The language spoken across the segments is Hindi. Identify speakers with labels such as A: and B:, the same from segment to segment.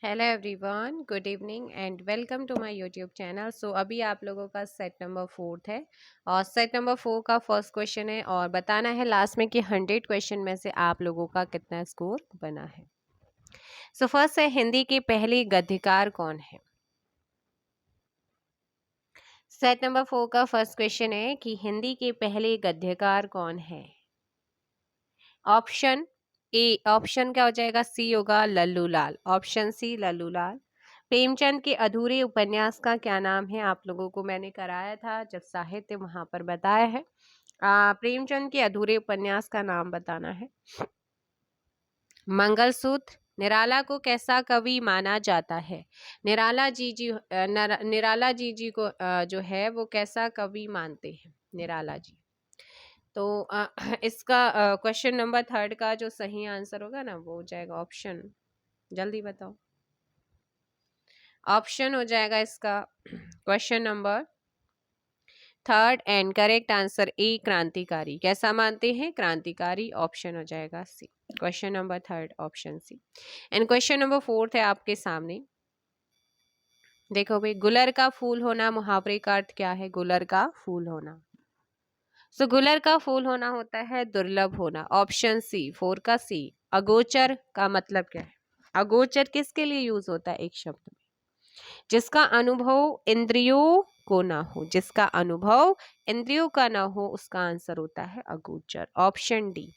A: Hello everyone, good evening and welcome to my YouTube channel. So अभी आप लोगों का सेट नंबर 4 है और सेट नंबर 4 का फर्स्ट क्वेश्चन है और बताना है लास्ट में कि 100 क्वेश्चन में से आप लोगों का कितना स्कोर बना है। सो फर्स्ट है, हिंदी की पहली गद्यकार कौन है। सेट नंबर 4 का फर्स्ट क्वेश्चन है कि हिंदी के पहले गद्यकार कौन है। ऑप्शन ए, ऑप्शन क्या हो जाएगा, सी होगा लल्लू लाल। ऑप्शन सी लल्लू लाल। प्रेमचंद के अधूरे उपन्यास का क्या नाम है, आप लोगों को मैंने कराया था जब साहित्य वहां पर बताया है। प्रेमचंद के अधूरे उपन्यास का नाम बताना है। मंगलसूत्र। निराला को कैसा कवि माना जाता है। निराला जी को जो है वो कैसा कवि मानते हैं निराला जी। तो इसका क्वेश्चन नंबर 3 का जो सही आंसर होगा ना वो हो जाएगा ऑप्शन, जल्दी बताओ। ऑप्शन हो जाएगा इसका question number 3 and correct answer A, क्रांतिकारी। कैसा मानते हैं, क्रांतिकारी। ऑप्शन हो जाएगा C, question number 3 option C. And question number 4 है आपके सामने। देखो भाई, गुलर का फूल होना मुहावरे का अर्थ क्या है। गुलर का फूल होना, सो गुलर का फूल होना होता है दुर्लभ होना। ऑप्शन सी, 4 का सी। अगोचर का मतलब क्या है। अगोचर किसके लिए यूज होता है, एक शब्द में, जिसका अनुभव इंद्रियों को ना हो। जिसका अनुभव इंद्रियों का ना हो उसका आंसर होता है अगोचर। ऑप्शन डी,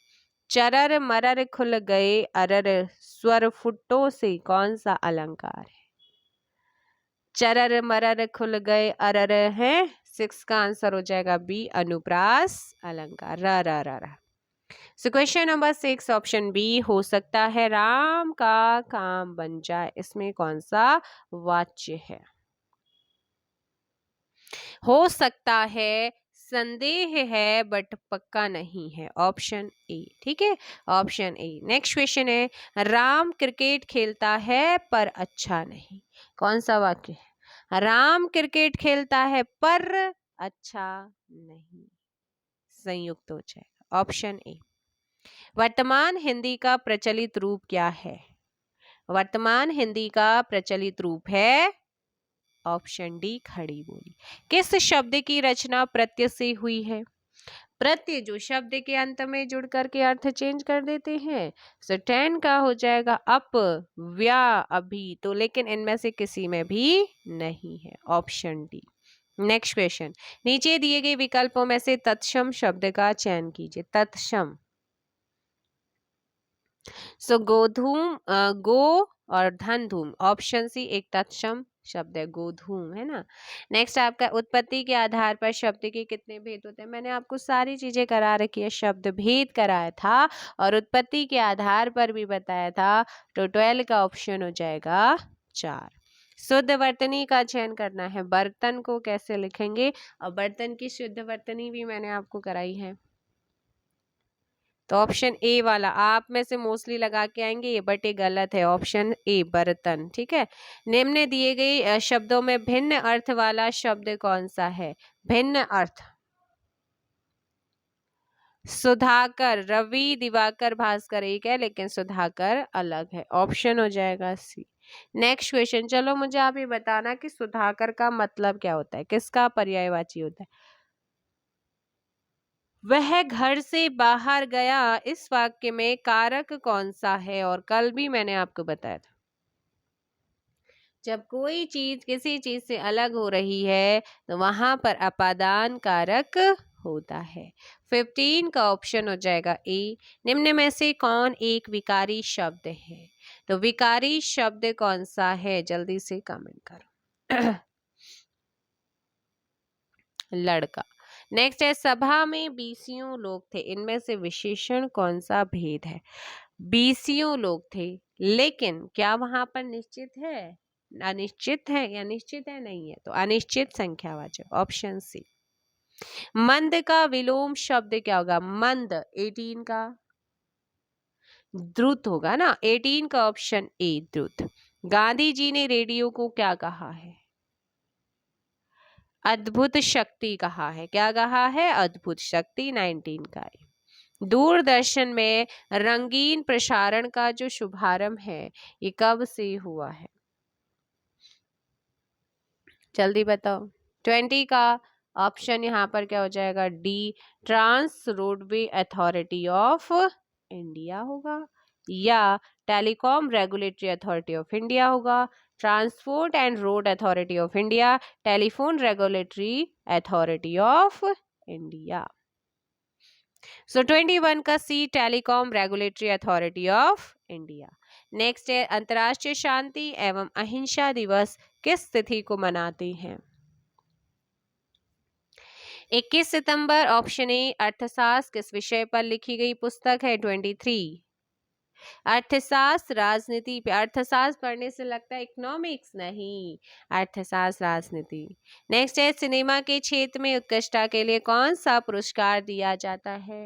A: चरर मरर खुल गए अरर स्वर फुट्टों से कौन सा अलंकार है। चरर मरर खुल गए अरर है, 6 का आंसर हो जाएगा बी, अनुप्रास अलंकार। र र र र। So question number 6 option B हो सकता है राम का काम बन जाए, इसमें कौन सा वाच्य है। हो सकता है, संदेह है बट पक्का नहीं है। ऑप्शन ए, ठीक है, ऑप्शन ए। नेक्स्ट क्वेश्चन है, राम क्रिकेट खेलता है पर अच्छा नहीं। कौन सा वाक्य है। राम क्रिकेट खेलता है पर अच्छा नहीं, संयुक्त हो जाएगा। Option A. वर्तमान हिंदी का प्रचलित रूप क्या है। वर्तमान हिंदी का प्रचलित रूप है ऑप्शन डी, खड़ी बोली। किस शब्द की रचना प्रत्यय से हुई है। प्रत्यय जो शब्द के अंत में जुड़ करके अर्थ चेंज कर देते हैं। सो 10 का हो जाएगा अप, व्या, अभी। तो लेकिन इनमें से किसी में भी नहीं है। Option D. नेक्स्ट क्वेश्चन, नीचे दिए गए विकल्पों में से तत्सम शब्द का चयन कीजिए। तत्सम, सो गोधूम, गो और धन धूम। ऑप्शन सी एक तत्सम शब्द है, गोधूम, है ना। नेक्स्ट आपका, उत्पत्ति के आधार पर शब्द के कितने भेद होते हैं। मैंने आपको सारी चीजें करा रखी है, शब्द भेद कराया था और उत्पत्ति के आधार पर भी बताया था। तो 12 का ऑप्शन हो जाएगा 4। शुद्ध वर्तनी का चयन करना है। बर्तन को कैसे लिखेंगे और बर्तन की शुद्ध वर्तनी भी मैंने आपको कराई है। तो ऑप्शन ए वाला आप में से मोस्टली लगा के आएंगे ये, बट ये गलत है। ऑप्शन ए, बर्तन, ठीक है। निम्न दिए गए शब्दों में भिन्न अर्थ वाला शब्द कौन सा है। भिन्न अर्थ, सुधाकर, रवि, दिवाकर, भास्कर एक है लेकिन सुधाकर अलग है। ऑप्शन हो जाएगा सी। नेक्स्ट क्वेश्चन, चलो मुझे आप ये बताना कि सुधाकर का मतलब क्या होता है, किसका पर्यायवाची होता है। वह घर से बाहर गया, इस वाक्य में कारक कौन सा है। और कल भी मैंने आपको बताया था, जब कोई चीज किसी चीज से अलग हो रही है तो वहां पर अपादान कारक होता है। 15 का ऑप्शन हो जाएगा ए। निम्न में से कौन एक विकारी शब्द है। तो विकारी शब्द कौन सा है, जल्दी से कमेंट करो। लड़का। नेक्स्ट है, सभा में 20 लोग थे, इनमें से विशेषण कौन सा भेद है। 20 लोग थे लेकिन क्या वहां पर निश्चित है, अनिश्चित है या निश्चित है, नहीं है। तो अनिश्चित संख्यावाचक। Option C. मंद का विलोम शब्द क्या होगा। मंद 18 का, द्रुत होगा ना 18 का। ऑप्शन ए, द्रुत। गांधी जी ने रेडियो को क्या कहा है। अद्भुत शक्ति कहा है। क्या कहा है, अद्भुत शक्ति। 19 का है। दूरदर्शन में रंगीन प्रसारण का जो शुभारंभ है ये कब से हुआ है। जल्दी बताओ। 20 का ऑप्शन यहाँ पर क्या हो जाएगा? D, trans roadway authority of India होगा, या telecom regulatory authority of India होगा, transport and road authority of India, telephone regulatory authority of India. So 21 का C, telecom regulatory authority of India. Next है अंतर्राष्ट्रीय शांति एवं अहिंसा दिवस किस तिथि को मनाते हैं? 21 सितंबर, ऑप्शन ए। अर्थशास्त्र किस विषय पर लिखी गई पुस्तक है? 23 अर्थशास्त्र राजनीति पे। अर्थशास्त्र पढ़ने से लगता है इकोनॉमिक्स, नहीं, अर्थशास्त्र राजनीति। नेक्स्ट है सिनेमा के क्षेत्र में उत्कृष्टता के लिए कौन सा पुरस्कार दिया जाता है?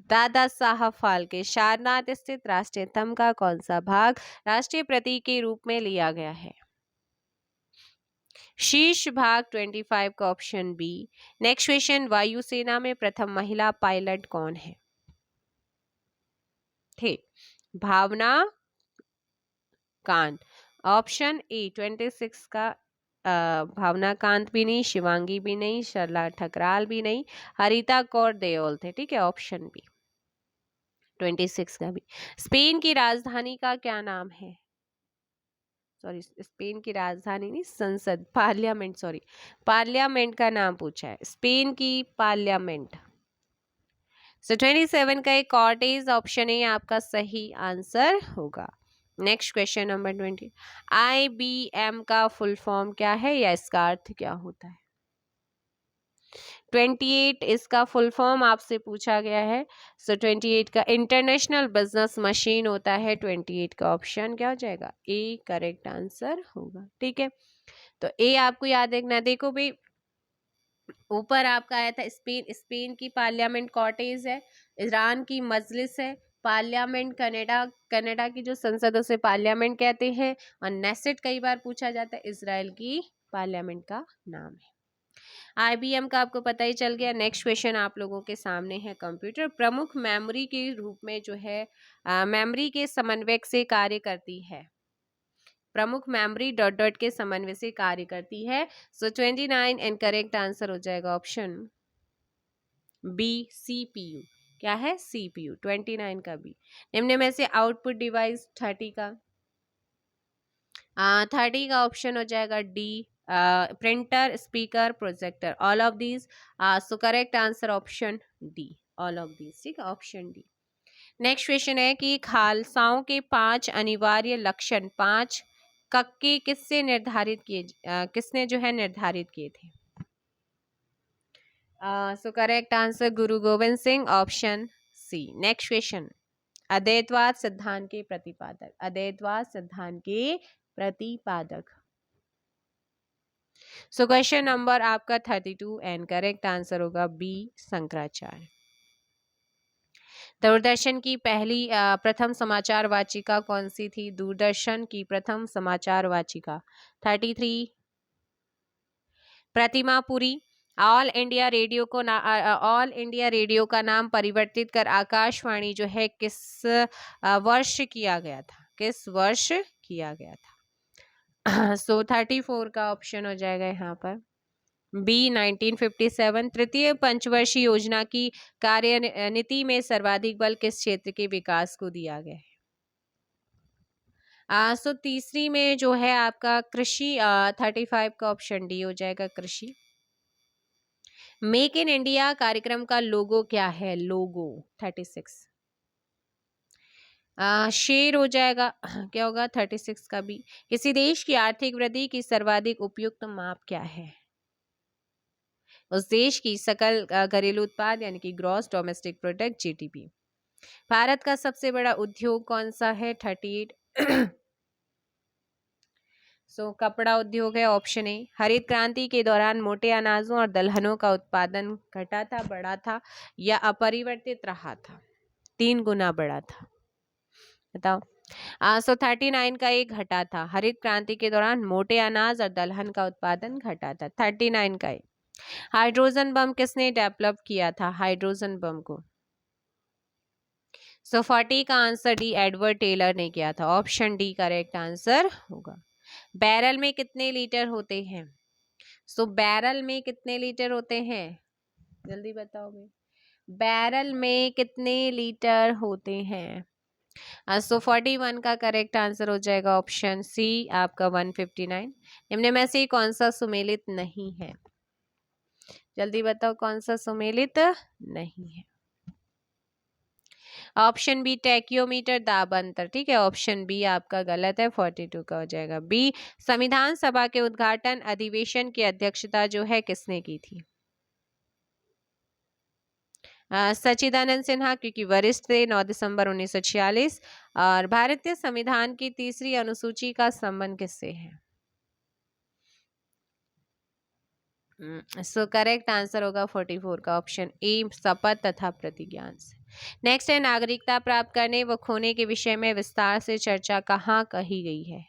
A: दादा साहब फाल्के। सारनाथ स्थित राष्ट्रीय स्तंभ का कौन सा भाग राष्ट्रीय प्रतीक के रूप में लिया गया है? शीर्ष भाग। 25 का ऑप्शन बी। नेक्स्ट क्वेश्चन, वायुसेना में प्रथम महिला पायलट कौन है? थे भावना कांत। ऑप्शन ए 26 का भावना कांत भी नहीं, शिवांगी भी नहीं, सरला ठकराल भी नहीं, हरिता कौर देओल थे। ठीक है, ऑप्शन बी 26 का भी। स्पेन की राजधानी का क्या नाम है? सॉरी, स्पेन की राजधानी नहीं, संसद, पार्लियामेंट, सॉरी, पार्लियामेंट का नाम पूछा है, स्पेन की पार्लियामेंट। सो 27 का एक कॉर्टेज, ऑप्शन ए आपका सही आंसर होगा। नेक्स्ट क्वेश्चन नंबर 20, IBM का फुल फॉर्म क्या है या इसका अर्थ क्या होता है? 28 इसका फुल फॉर्म आपसे पूछा गया है। सो 28 का इंटरनेशनल बिजनेस मशीन होता है। 28 का ऑप्शन क्या हो जाएगा? ए करेक्ट आंसर होगा। ठीक है, तो ए आपको याद रखना। देखो भाई, ऊपर आपका आया था स्पेन, स्पेन की पार्लियामेंट कॉर्टेज है, ईरान की मजलिस है, पार्लियामेंट कनाडा, कनाडा की जो संसद उसे पार्लियामेंट कहते हैं, और नेसेट कई बार पूछा जाता है, इजराइल की पार्लियामेंट का नाम है। IBM का आपको पता ही चल गया। नेक्स्ट क्वेश्चन आप लोगों के सामने है, कंप्यूटर प्रमुख मेमोरी के रूप में जो है मेमोरी के समन्वयक से कार्य करती है। प्रमुख मेमोरी डॉट डॉट के समन्वय से कार्य करती है। सो 29 एंड करेक्ट आंसर हो जाएगा ऑप्शन बी, CPU। क्या है? CPU। 29 का बी। निम्न में से आउटपुट डिवाइस 30 का 30 का ऑप्शन हो जाएगा D, printer, speaker, projector, all of these. So correct answer option D, all of these. ठीक है, ऑप्शन डी। नेक्स्ट क्वेश्चन है कि खालसाओं के 5 अनिवार्य लक्षण 5 कक्के किससे निर्धारित किए, किसने जो है निर्धारित किए थे? सो correct answer Guru Gobind Singh, option C. Next question, अद्वैतवाद सिद्धांत के प्रतिपादक, अद्वैतवाद सिद्धांत के प्रतिपादक। सो क्वेश्चन नंबर आपका 32 एंड करेक्ट आंसर होगा बी, शंकराचार्य। दूरदर्शन की पहली प्रथम समाचार वाचिका कौन सी थी? दूरदर्शन की प्रथम समाचार वाचिका 33 प्रतिमापुरी। ऑल इंडिया रेडियो को ऑल इंडिया रेडियो का नाम परिवर्तित कर आकाशवाणी जो है किस वर्ष किया गया था? किस वर्ष किया गया था? सो 34 का ऑप्शन हो जाएगा यहाँ पर बी, 1957। तृतीय पंचवर्षीय योजना की कार्यनीति में सर्वाधिक बल किस क्षेत्र के विकास को दिया गया है? सो तीसरी में जो है आपका कृषि, 35 का ऑप्शन डी हो जाएगा, कृषि। मेक इन इंडिया कार्यक्रम का लोगो क्या है? लोगो 36 शेर हो जाएगा। क्या होगा? 36 का भी। किसी देश की आर्थिक वृद्धि की सर्वाधिक उपयुक्त माप क्या है? उस देश की सकल घरेलू उत्पाद यानी कि gross domestic product, GDP। Bharat का सबसे बड़ा उद्योग कौन सा है? 38 सो कपड़ा उद्योग है, ऑप्शन ए। हरित क्रांति के दौरान मोटे अनाजों और दलहनों का उत्पादन घटा था, बढ़ा था या अपरिवर्तित रहा था? 3 गुना बढ़ा था, बताओ। सो 39 का एक घटा था। हरित क्रांति के दौरान मोटे अनाज और दलहन का उत्पादन घटा था। 39 का एक। हाइड्रोजन बम किसने डेवलप किया था? हाइड्रोजन बम को सो 40 का आंसर डी, एडवर्ड टेलर ने किया था, ऑप्शन डी करेक्ट आंसर होगा। बैरल में कितने लीटर होते हैं? सो बैरल में कितने लीटर होते हैं? जल्दी बताओगे। बैरल में कितने लीटर होते हैं? सो 41 का करेक्ट आंसर हो जाएगा ऑप्शन सी आपका 159। निम्न में से कौन सा सुमेलित नहीं है? जल्दी बताओ कौन सा सुमेलित नहीं है? ऑप्शन बी टैक्योमीटर दाब अंतर, ठीक है, ऑप्शन बी आपका गलत है, 42 का हो जाएगा। बी संविधान सभा के उद्घाटन अधिवेशन की अध्यक्षता जो है किसने की थी? सच्चिदानंद सिन्हा, क्योंकि वरिष्ठ थे, 9 दिसंबर 1946। और भारतीय संविधान की तीसरी अनुसूची का संबंध किससे है? सो करेक्ट आंसर होगा 44 का ऑप्शन ए शपथ तथा प्रतिज्ञान से। नेक्स्ट है नागरिकता प्राप्त करने व खोने के विषय में विस्तार से चर्चा कहाँ कही गई है?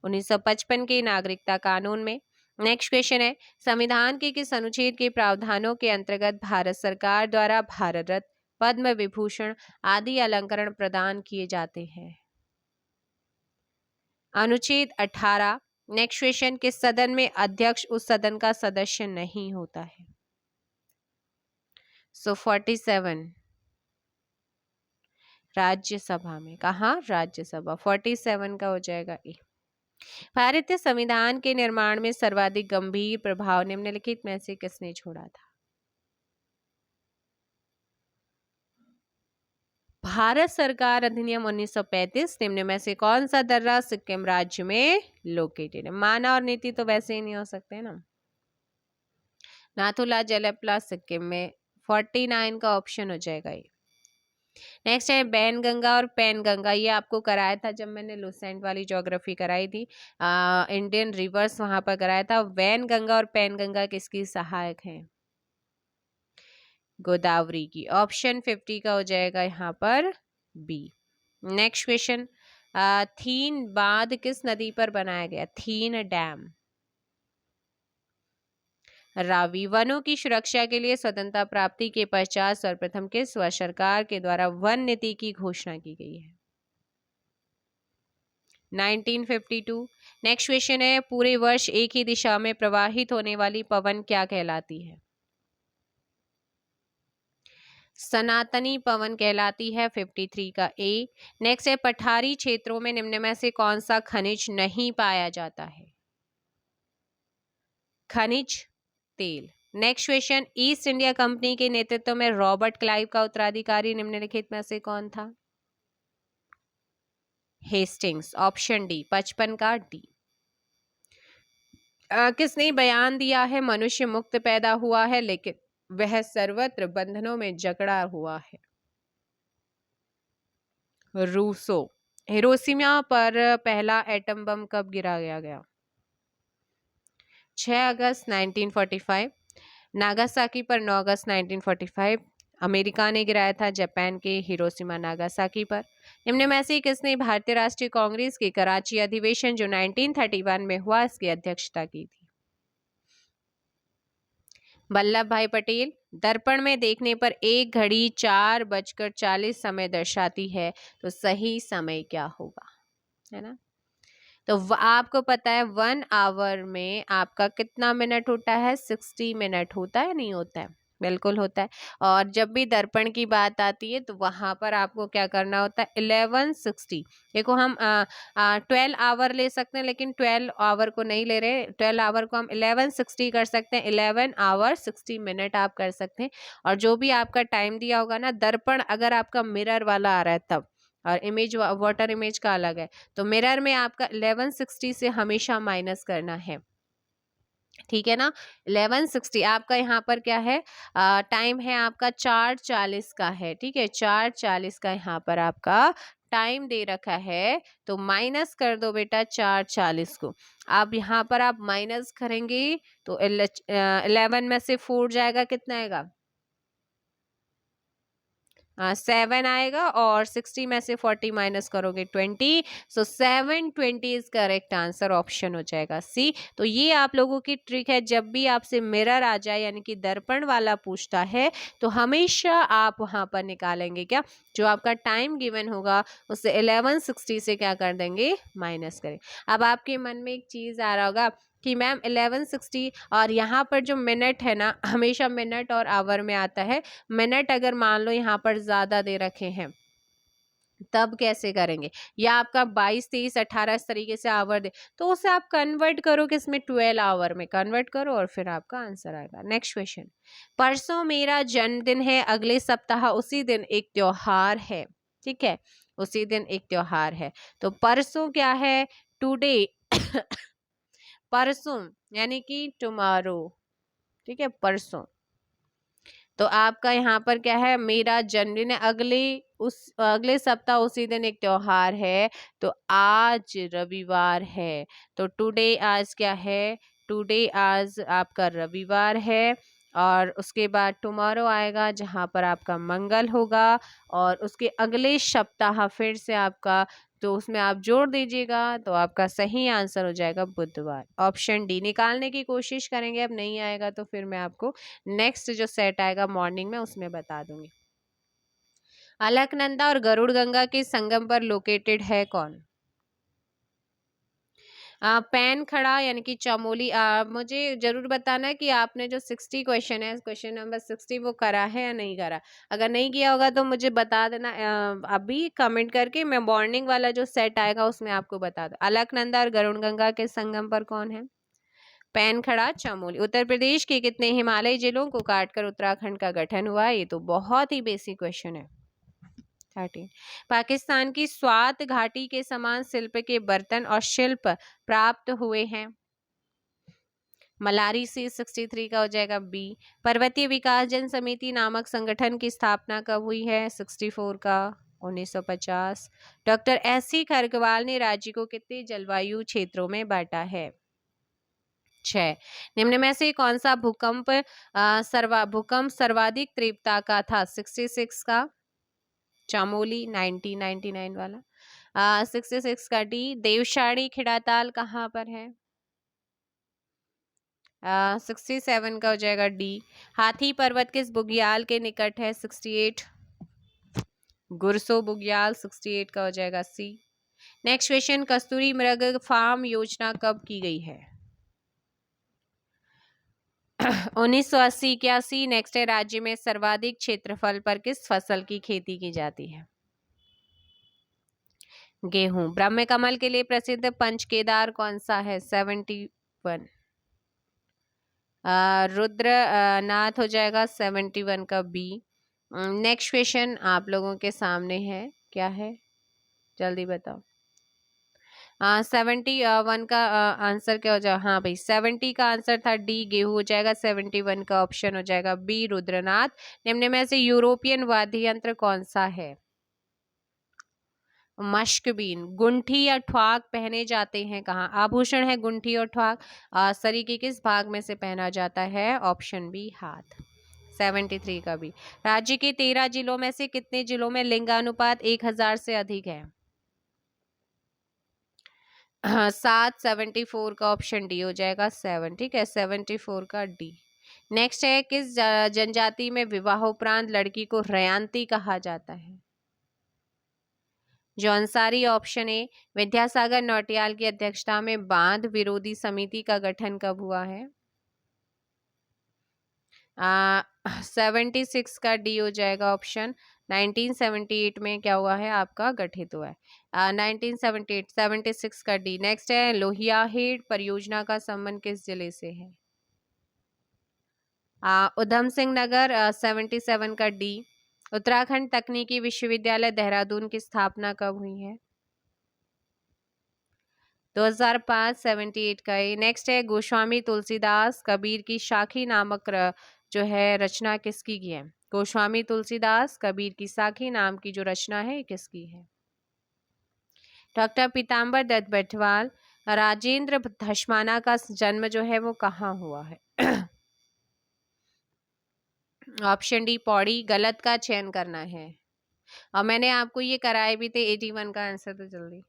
A: 1955 के नागरिकता कानून में। नेक्स्ट क्वेश्चन है संविधान के किस अनुच्छेद के प्रावधानों के अंतर्गत भारत सरकार द्वारा भारत रत्न, पद्म विभूषण आदि अलंकरण प्रदान किए जाते हैं? अनुच्छेद 18। नेक्स्ट क्वेश्चन किस सदन में अध्यक्ष उस सदन का सदस्य नहीं होता है? सो 47 राज्यसभा में। कहा? राज्यसभा। 47 का हो जाएगा ए। भारतीय संविधान के निर्माण में सर्वाधिक गंभीर प्रभाव निम्नलिखित में से किसने छोड़ा था? भारत सरकार अधिनियम 1935 निम्न में से कौन सा दर्रा सिक्किम राज्य में लोकेटेड है? माना और नीति तो वैसे ही नहीं हो सकते ना। नाथुला जलपला सिक्किम में। 49 का ऑप्शन हो जाएगा ये। नेक्स्ट है बैन गंगा और पैन गंगा, ये आपको कराया था जब मैंने लुसेंट वाली ज्योग्राफी कराई थी, इंडियन रिवर्स वहां पर कराया था। वैन गंगा और पैन गंगा किसकी सहायक है? गोदावरी की। ऑप्शन 50 का हो जाएगा यहाँ पर बी। नेक्स्ट क्वेश्चन थीन बांध किस नदी पर बनाया गया? थीन डैम रावी। वनों की सुरक्षा के लिए स्वतंत्रता प्राप्ति के पश्चात सर्वप्रथम किस वर्ष सरकार के द्वारा वन नीति की घोषणा की गई है? 1952। नेक्स्ट क्वेश्चन है पूरे वर्ष एक ही दिशा में प्रवाहित होने वाली पवन क्या कहलाती है? सनातनी पवन कहलाती है। 53 का ए। नेक्स्ट है पठारी क्षेत्रों में निम्न में से कौन सा खनिज नहीं पाया जाता है? खनिज तेल। Next question east India company के नेतृत्व में रॉबर्ट क्लाइव का उत्तराधिकारी निम्नलिखित में से कौन था? हेस्टिंग्स। ऑप्शन डी 55 का डी। किसने बयान दिया है मनुष्य मुक्त पैदा हुआ है लेकिन वह सर्वत्र बंधनों में जकड़ा हुआ है? रूसो। हिरोशिमा पर पहला एटम बम कब गिराया गया? 6 अगस्त 1945। नागासाकी पर 9 अगस्त 1945। अमेरिका ने गिराया था जापान के हिरोशिमा नागासाकी पर। निम्न में से किसने भारतीय राष्ट्रीय कांग्रेस के कराची अधिवेशन जो 1931 में हुआ इसकी अध्यक्षता की थी? वल्लभ भाई पटेल। दर्पण में देखने पर एक घड़ी 4:40 समय दर्शाती है तो सही समय क्या होगा? है ना। तो आपको पता है 1 आवर में आपका कितना मिनट होता है? 60 मिनट होता है, नहीं होता है? बिल्कुल होता है। और जब भी दर्पण की बात आती है तो वहां पर आपको क्या करना होता है? 1160। देखो हम 12 आवर ले सकते हैं लेकिन 12 आवर को नहीं ले रहे। 12 आवर को हम 1160 कर सकते हैं। 11 आवर 60 मिनट आप कर सकते हैं। और जो भी आपका टाइम दिया होगा ना, दर्पण अगर आपका मिरर वाला आ रहा है तब, और इमेज वाटर इमेज का अलग है, तो मिरर में आपका 1160 से हमेशा माइनस करना है। ठीक है ना। 1160 आपका यहाँ पर क्या है? टाइम है आपका 4:40 का है। ठीक है, 4:40 का यहाँ पर आपका टाइम दे रखा है तो माइनस कर दो बेटा 4:40 को। अब यहाँ पर आप माइनस करेंगे तो 11 में से 4 जाएगा, कितना आएगा? 7 आएगा और 60 में से 40 माइनस करोगे 20, सो 720 इज करेक्ट आंसर, ऑप्शन हो जाएगा सी। तो ये आप लोगों की ट्रिक है, जब भी आपसे मिरर आ जाए यानी कि दर्पण वाला पूछता है तो हमेशा आप वहां पर निकालेंगे क्या, जो आपका टाइम गिवन होगा उससे 1160 से क्या कर देंगे, माइनस करें। अब आपके मन में एक चीज आ रहा होगा कि मैम 1160 और यहाँ पर जो मिनट है ना, हमेशा मिनट और आवर में आता है, मिनट अगर मान लो यहाँ पर ज्यादा दे रखे हैं तब कैसे करेंगे, या आपका 22 23 18 इस तरीके से आवर दे, तो उसे आप कन्वर्ट करो किसमें, 12 आवर में कन्वर्ट करो और फिर आपका आंसर आएगा। नेक्स्ट क्वेश्चन, परसों मेरा जन्मदिन है, अगले सप्ताह उसी दिन एक त्योहार है, ठीक है, उसी दिन एक त्योहार है, तो परसों क्या है, टुडे परसों यानी कि टुमारो, ठीक है, परसों। तो आपका यहाँ पर क्या है, मेरा जन्मदिन है, अगले सप्ताह उसी दिन एक त्योहार है, तो आज रविवार है, तो टुडे आज क्या है, टुडे आज आपका रविवार है, और उसके बाद टुमारो आएगा जहाँ पर आपका मंगल होगा, और उसके अगले सप्ताह फिर से आपका, तो उसमें आप जोड़ दीजिएगा तो आपका सही आंसर हो जाएगा बुधवार, ऑप्शन डी। निकालने की कोशिश करेंगे, अब नहीं आएगा तो फिर मैं आपको नेक्स्ट जो सेट आएगा मॉर्निंग में उसमें बता दूंगी। अलकनंदा और गरुड़ गंगा के संगम पर लोकेटेड है कौन, पैन खड़ा यानी कि चमोली। मुझे जरूर बताना कि आपने जो 60 क्वेश्चन है, क्वेश्चन नंबर 60 वो करा है या नहीं करा, अगर नहीं किया होगा तो मुझे बता देना अभी कमेंट करके, मैं मॉर्निंग वाला जो सेट आएगा उसमें आपको बता दूं। अलकनंदा और गरुड़ गंगा के संगम पर कौन है, पैन खड़ा चमोली। उत्तर प्रदेश के कितने हिमालयी जिलों को काटकर उत्तराखंड का गठन हुआ, ये तो बहुत ही बेसिक क्वेश्चन है। 13। पाकिस्तान की स्वात घाटी के समान शिल्प के बर्तन और शिल्प प्राप्त हुए हैं, मलारी से 63 का हो जाएगा बी। पर्वतीय विकास जन समिति नामक संगठन की स्थापना कब हुई है, 64 का 1950। Doctor SC. खरगवाल ने राज्य को कितने जलवायु क्षेत्रों में बांटा है, 6। निम्न में से कौन सा भूकंप सर्वाधिक तीव्रता का था, 66 का चामोली 1999 वाला, 66 का डी। देवशाड़ी खिड़ाताल कहाँ पर है, 67 का हो जाएगा डी। हाथी पर्वत किस बुग्याल के निकट है, 68 गुरसो बुग्याल, 68 का हो जाएगा सी। नेक्स्ट क्वेश्चन, कस्तूरी मृग फार्म योजना कब की गई है, 1980 81। नेक्स्ट है, राज्य में सर्वाधिक क्षेत्रफल पर किस फसल की खेती की जाती है, गेहूं। ब्रह्म कमल के लिए प्रसिद्ध पंच केदार कौन सा है, 71। रुद्र नाथ हो जाएगा 71 का बी। नेक्स्ट क्वेश्चन आप लोगों के सामने है, क्या है जल्दी बताओ। 71 का आंसर क्या हो जाएगा, हाँ भाई 70 का आंसर था डी गेहूं हो जाएगा, 71 का ऑप्शन हो जाएगा बी रुद्रनाथ। निम्न में से यूरोपियन वाद्य यंत्र कौन सा है, मश्कबीन। गुंठी या ठुआक पहने जाते हैं कहाँ, आभूषण है गुंठी और ठुआक, शरीर के किस भाग में से पहना जाता है, ऑप्शन बी हाथ, 73 का भी। राज्य के 13 जिलों में से कितने जिलों में लिंगानुपात 1000 से अधिक है, 7, 74 का ऑप्शन डी हो जाएगा 7, ठीक है, 74 का डी। नेक्स्ट है, किस जनजाति में विवाहोपरांत लड़की को रयांती कहा जाता है, जौनसारी, ऑप्शन ए। विद्यासागर नौटियाल की अध्यक्षता में बांध विरोधी समिति का गठन कब हुआ है, 76 का डी हो जाएगा ऑप्शन। 1978 में क्या हुआ है आपका, गठित हुआ है, 1978, 76 का डी। नेक्स्ट है, लोहिया हेड परियोजना का संबंध किस जिले से है, उधम सिंह नगर, 77 का डी। उत्तराखंड तकनीकी विश्वविद्यालय देहरादून की स्थापना कब हुई है, 2005, 78 का ही। नेक्स्ट है, गोस्वामी तुलसीदास कबीर की साखी नामक जो है रचना किसकी की है, गोस्वामी तुलसीदास कबीर की साखी नाम की जो रचना है किसकी है, डॉक्टर पीताम्बर दत्त बैठवाल। राजेंद्र धस्माना का जन्म जो है वो कहाँ हुआ है, ऑप्शन डी पौड़ी, गलत का चयन करना है, और मैंने आपको ये कराए भी थे 81 का आंसर, तो जल्दी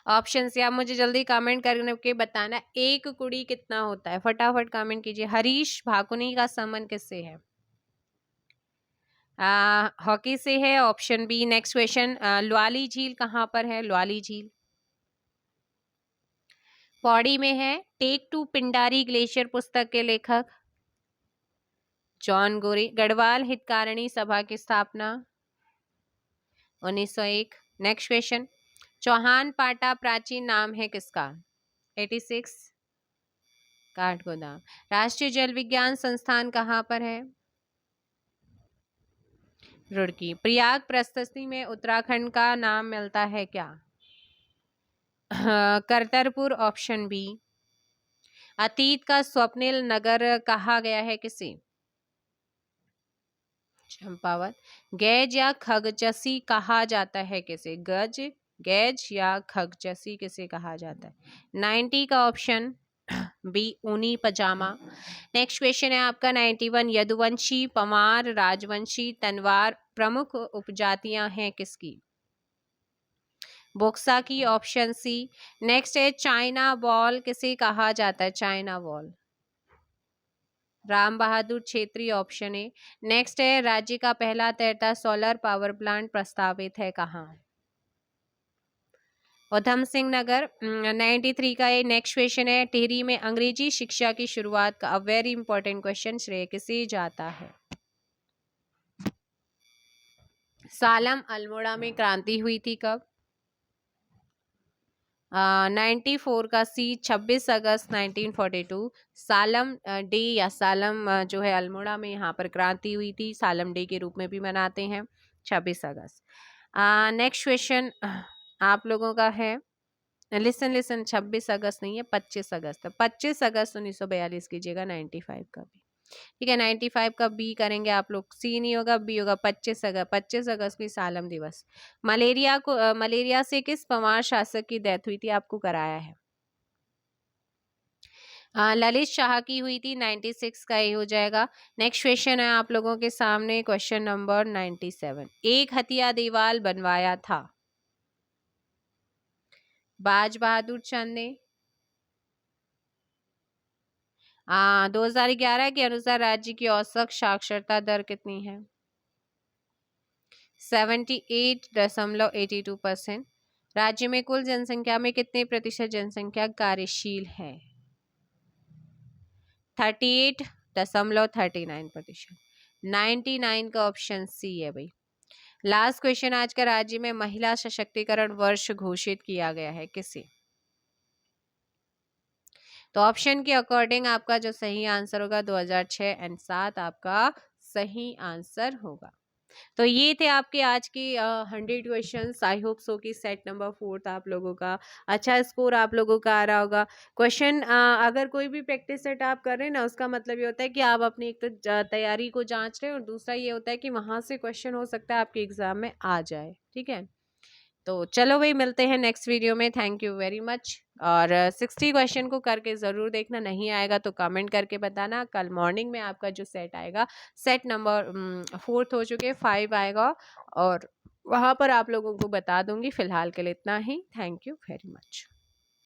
A: ऑप्शन से आप मुझे जल्दी कमेंट करके बताना एक कुड़ी कितना होता है, फटाफट कमेंट कीजिए। हरीश भाकुनी का संबंध किससे है? हॉकी से है, ऑप्शन बी। नेक्स्ट क्वेश्चन, ल्वाली झील कहाँ पर है? ल्वाली झील पौड़ी में है। टेक टू पिंडारी ग्लेशियर पुस्तक के लेखक जॉन गोरी। गढ़वाल हितकारिणी सभा की स्थापना 1901। नेक्स्ट क्वेश्चन, चौहान पाटा प्राचीन नाम है किसका? 86 काठगोदाम। राष्ट्रीय जल विज्ञान संस्थान कहाँ पर है? रुड़की। प्रयाग प्रशस्ति में उत्तराखंड का नाम मिलता है क्या? करतरपुर, ऑप्शन बी। अतीत का स्वप्निल नगर कहा गया है किसे? चंपावत। गैज या खगजसी कहा जाता है किसे? गैज या खगजसी किसे कहा जाता है? 90 का ऑप्शन बी, ऊनी पजामा। नेक्स्ट क्वेश्चन है आपका 91, यदुवंशी, पवार, राजवंशी, तनवार प्रमुख उपजातियां हैं किसकी? बोक्सा की, ऑप्शन सी। नेक्स्ट है चाइना वॉल किसे कहा जाता है? China wall Ram Bahadur Chhetri, option A. Next है राज्य का पहला तैरता सोलर पावर प्लांट प्रस्तावित है कहाँ? उधम सिंह नगर। 93 का ये नेक्स्ट क्वेश्चन है, टिहरी में अंग्रेजी शिक्षा की शुरुआत का वेरी इंपॉर्टेंट क्वेश्चन श्रेय किसे जाता है? सालम अल्मोड़ा में क्रांति हुई थी कब? 94 का सी, 26 अगस्त 1942। सालम डे या सालम जो है अल्मोड़ा में यहाँ पर क्रांति हुई थी, सालम डे के रूप में भी मनाते हैं 26 अगस्त। नेक्स्ट क्वेश्चन आप लोगों का है, लिसन 26 अगस्त नहीं है, 25 अगस्त है। 25 अगस्त 1942 कीजिएगा 95 का भी, ठीक है। 95 का बी करेंगे आप लोग, सी नहीं होगा, बी होगा। 25 अगस्त की सालम दिवस। मलेरिया से किस पवार शासक की डेथ हुई थी? आपको कराया है। ललित शाह की हुई थी, 96 का ये हो जाएगा। नेक्स्ट क्वेश्चन है आप लोगों के सामने, क्वेश्चन नंबर 97। एक हथिया दीवाल बनवाया था बाज बहादुर चंद ने। 2011 के अनुसार राज्य की औसत साक्षरता दर कितनी है? 78.82%। राज्य में कुल जनसंख्या में कितने प्रतिशत जनसंख्या कार्यशील है? 38.39%। 99 का ऑप्शन सी है भाई। लास्ट क्वेश्चन आज का, राज्य में महिला सशक्तिकरण वर्ष घोषित किया गया है किसे? तो ऑप्शन के अकॉर्डिंग आपका जो सही आंसर होगा 2006 एंड 7 आपका सही आंसर होगा। तो ये थे आपके आज के 100 क्वेश्चंस। आई होप सो कि सेट नंबर 4 था आप लोगों का, अच्छा स्कोर आप लोगों का आ रहा होगा। क्वेश्चन अगर कोई भी प्रैक्टिस सेट आप कर रहे हैं ना, उसका मतलब ये होता है कि आप अपनी एक तो तैयारी को जांच रहे हैं, और दूसरा ये होता है कि वहां से क्वेश्चन हो सकता है आपके एग्जाम में आ जाए, ठीक है। तो चलो भाई, मिलते हैं नेक्स्ट वीडियो में। Thank you very much. और 60 क्वेश्चन को करके ज़रूर देखना, नहीं आएगा तो कमेंट करके बताना। कल मॉर्निंग में आपका जो सेट आएगा, सेट नंबर 4 हो चुके, 5 आएगा, और वहाँ पर आप लोगों को बता दूंगी। फिलहाल के लिए इतना ही। Thank you very much.